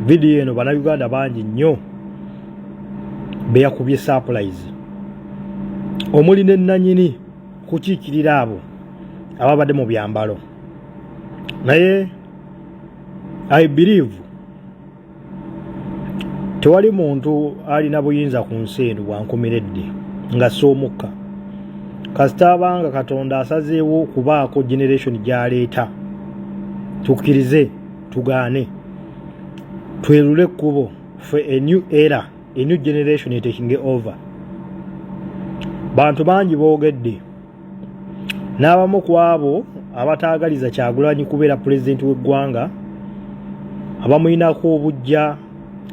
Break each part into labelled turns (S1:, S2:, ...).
S1: video eno bannayuganda bangi nnyo beyakubye surprise omuli n'ennanyini kukiikirira abo ababadde mu byambalo. Naye I believe tewali muntu alina buyinza ku nsi eno bwankomeredde nga soomukka kasita abanga Katonda asazeewo kubaako generation gy'aleeta. Tukkirize tugaane twerule ekkubo for a new era, a new generation is taking over. Bantu bangi boogedde n'abamu ku abo abataagaliza Kyagulanyi kubeera pulezidenti w'eggwanga, abamulinako obujja,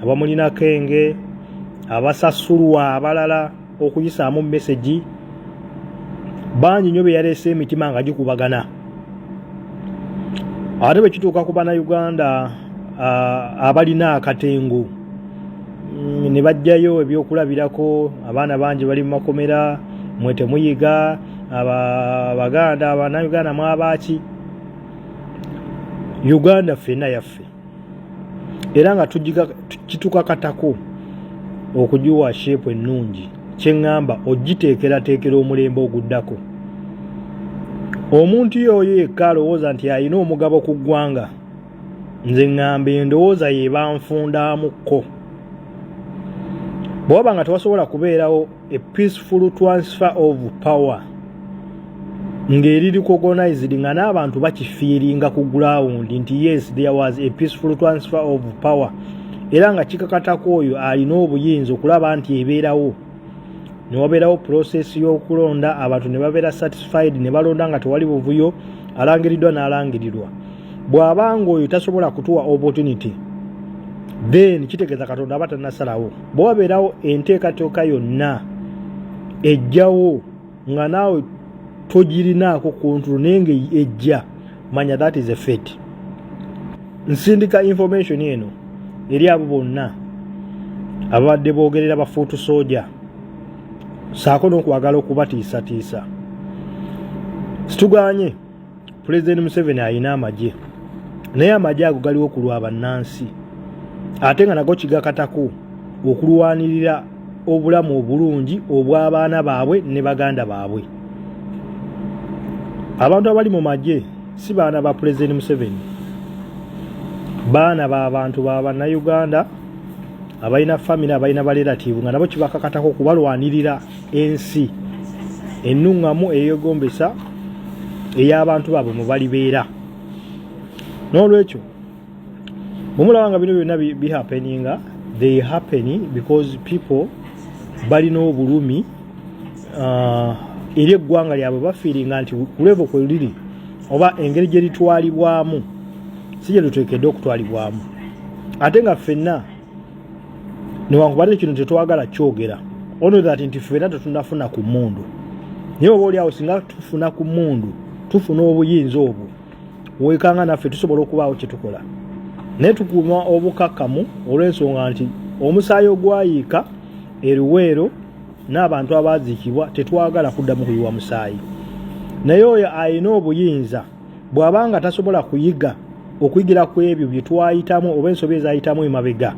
S1: abamulinako enge, abasasulwa abalala okuyisaamu message, bangi nnyo be yaleese emitima nga gikubagana. Ate bwe kituuka ku bannayuganda abalina akatengu ne bajjayo ebyokulabirako, abaana bangi bali mu makomera, mwe temuyiga, abaganda abannayuganda mwabaki. Uganda ffenna yaffe era nga kitukakatako okugiwa sheepu ennungi. Kyeŋŋamba ogiteekerateekera omulembe oguddako. Omuntu yoyo yekka alowooza nti alina omugabo ku ggwanga, nze ŋŋamba endowooza yeeba nfundamukko. Bw'oba nga tewasobola kubeerawo a peaceful transfer of power ng'eri recognized nga n'abantu bakifiiringa ku ground nti yes there was a peaceful transfer of power, era nga kikakatako oyo alina obuyinza okulaba nti ebeerawo, ne wabeerawo process y'okulonda, abantu ne babeera satisfied, ne balonda nga tewali buvuyo, alangiriddwa n'alangirirwa. Bw'abanga oyo tasobola kutuwa opportunity, then kitegeeza Katonda aba tannasalawo. Bwe wabeerawo enteekateeka yonna ejjawo nga naawe togirinaako control nenge ejja, manya that is a fate. Nsindika information eno eri abo bonna abadde boogerera bafuutu soja saako n'okwagala okubatiisatiisa. Situganye President Museveni alina amagye, naye amagye ago galiwo kulwa bannansi, ate nga nago kigakatako okulwanirira obulamu obulungi obw'abaana baabwe ne baganda baabwe. Abantu abali mu magye si baana ba President Museveni, baana b'abantu ba bannayuganda abalina family, abalina barelative, nga nabo kibakakatako kubalwanirira ensi ennuŋŋamu eyegombesa ey'abantu baabwe mu balibeera. N'olwekyo mumulaba nga bino byonna bihappeninga, they happen because people balina obulumi eri eggwanga lyabwe, bafiiringa nti kulevo kwe liri oba engeri gye litwalibwamu si gye luteekedde okutwalibwamu. Ate nga ffenna newankubadde kino tetwagala kyogera, ono that nti ffenna tetunafuna ku mmundu, naye oba oli awo singa tufuna ku mmundu, tufuna obuyinza obwo, wekanga naffe tusobola okubaawo kye tukola. Naye tukuuma obukakkamu olw'ensonga nti omusaayi ogwayiika eruweero n'abantu abaaziikibwa tetwagala kuddamu kuyiwa musaayi. Naye oyo alina obuyinza bw'abanga tasobola okuyigira ku ebyo bye twayitamu oba ensobi ezayitamu emabega,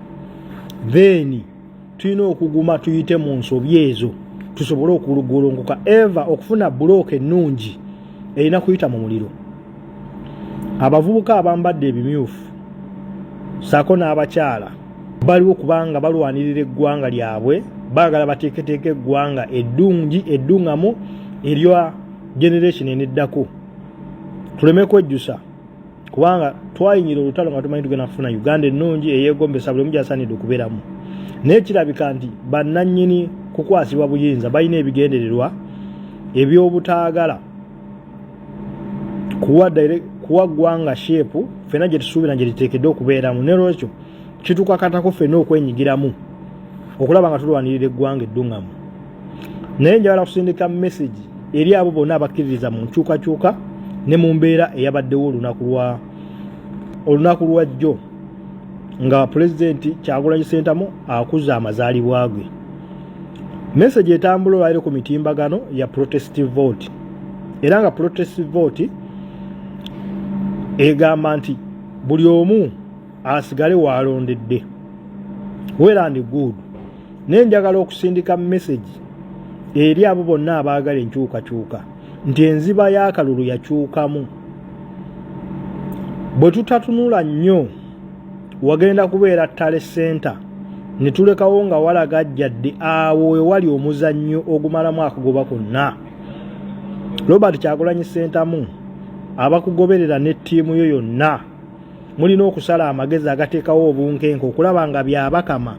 S1: then tulina okuguma tuyite mu nsobi ezo tusobole okulugolongoka eva okufuna bulooka ennungi erina kuyita mu muliro. Abavubuka abambadde ebimyufu saako n'abakyala baliwo kubanga balwanirira eggwanga lyabwe, baagala bateeketeeke eggwanga eddungi edduŋŋamu erya generation eneddako. Tuleme kwejjusa kubanga twayinyira olutalo nga tumanyi tugenda kufuna Uganda ennungi eyeegombesa buli omu gy'asaanidde okubeeramu. Naye kirabika nti bannannyini kukwasibwa buyinza balina ebigendererwa eby'obutaagala kuwa ggwanga sheepu ffenna gye tusuubira gye liteekedde okubeeramu. N'olwekyo kitukakatako ffenna okwenyigiramu okulaba nga tulwanirira eggwanga edduŋŋamu. Naye njagala kusindika message eri abo bonna abakkiririza mu nkyukakyuka ne mu mbeera eyabaddewo olunaku lwa jjo nga Pulezidenti Kyagulanyi Ssentamu akuza amazaalibwa ge. Message etambula olwaliro ku mitimbagano ya protest vote, era nga protest vote egamba nti buli omu asigale walondedde. Well and good. Nenjagala okusindika message eri abo bonna abaagala enkyukakyuka nti enziba y'akalulu yakyukamu. Bwe tutatunula nnyo wagenda kubeera Ttale Center ne tulekawo nga walaga jjadde awo ewali omuzannyo ogumalamu akagoba konna. Robert Kyagulanyi Ssentamu abakugoberera ne ttiimu yo yonna mulina okusala amagezi agateekawo obunkenke okulaba nga byabakama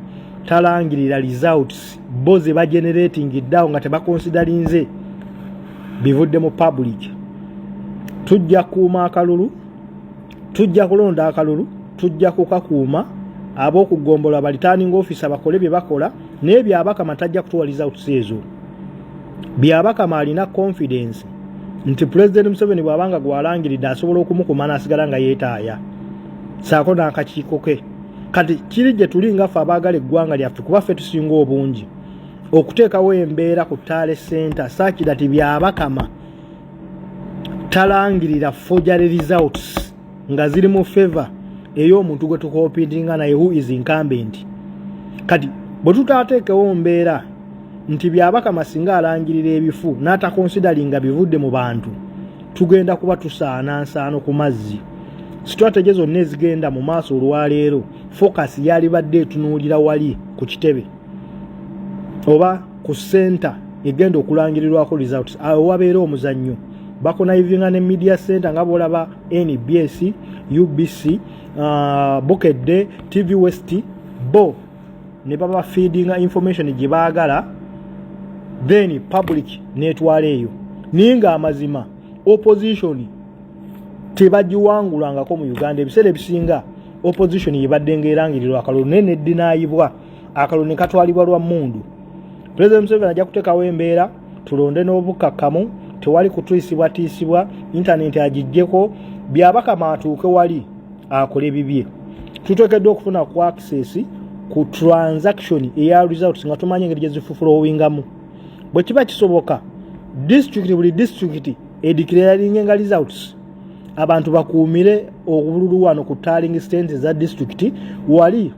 S1: talangirira results bo ze bagenerating ddawo nga tebakonsidalinze bivudde mu public. Tujja kuuma akalulu, tujja kulonda akalulu, tujja kukakuuma ab'okugombola baliturning officer bakole bye bakola, naye byabakama tajja kutuwa results ezo. Byabakama alina confidence nti President Museveni bw'abanga gwalangiridde asobola okumukuma n'asigala nga yeetaaya saako n'akakiiko ke. Kati kiri gye tuli nga ffe abaagala eggwanga lyaffe kuba ffe tusinga obungi okuteekawo embeera ku Ttale Center saakira ti byabakama talangirira forgery results nga ziri mu favor ey'omuntu gwe tukompintinga naye who is incumbent. Kati bwe tutaateekewo mbeera nti byabakama singa alangirira ebifu n'atakonsidalinga bivudde mu bantu tugenda kuba tusaanansaano ku mazzi. Strategy zonna ezigenda mu maaso olwaleero focus yali badde etunuulira wali ku kitebe oba ku center egenda okulangirirwako results awo wabeera omuzannyo bakonayivinga ne media center nga bwolaba NBS, UBC, Bukedde, TV West bo ne baba feedinga information gye baagala then public netwala eyo ninga amazima opposition tebagiwangulangako mu Uganda. Ebiseera ebisinga opposition yebadde ng'erangirirwa akalulu nene eddinaayibwa akalulu ne katwalibwa lwa mmundu. President Museveni ajja kuteekawo embeera tulonde n'obukakkamu tewali kutwisibwatiisibwa internet agijjeko byabakama atuuke wali akole bibye. Tuteekeddwa okufuna ku access ku transaction eya results nga tumanyi engeri gye zifufulowingamu. Bwe kiba kisoboka buli district edeclaring nga results abantu bakuumire obululu wano ku tallying stands za district wali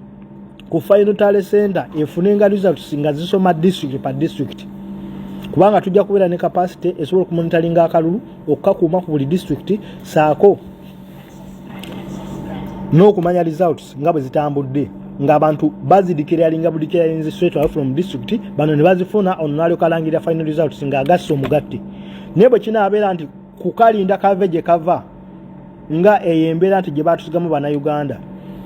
S1: ku final Ttale Center efunenga results nga zisoma district pa district kubanga tujja kubeera ne capacity esobola okumonitoringa akalulu okukakuuma ku buli district saako n'okumanya results nga bwe zitambudde ng'abantu bazidikiralinga budikiralinze straight away from district bano ne bazifuna ono n'alyokalangira final results ng'agasse omugatte. Naye bwe kinaabeera nti kukalinda kave gye kava nga eyembeera nti gye baatusigamu bannayuganda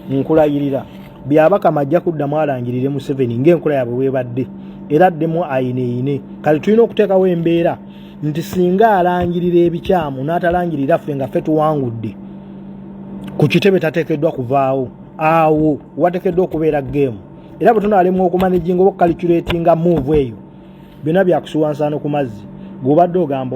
S1: nkulayirira byabakama ajja kuddamu alangirire Museveni ng'enkola yaabwe weebadde era addemu ayineeyine. Kati tulina okuteekawo embeera nti singa alangirira ebikyamu n'atalangirira ffe nga ffe tuwangudde ku kitebe tateekeddwa kuvaawo awo wateekeddwa okubeera game era bwe tunaalemu okumanejinga oba okukalikulatinga move eyo byonna byakusuwansaano ku mazzi g'obadde ogamba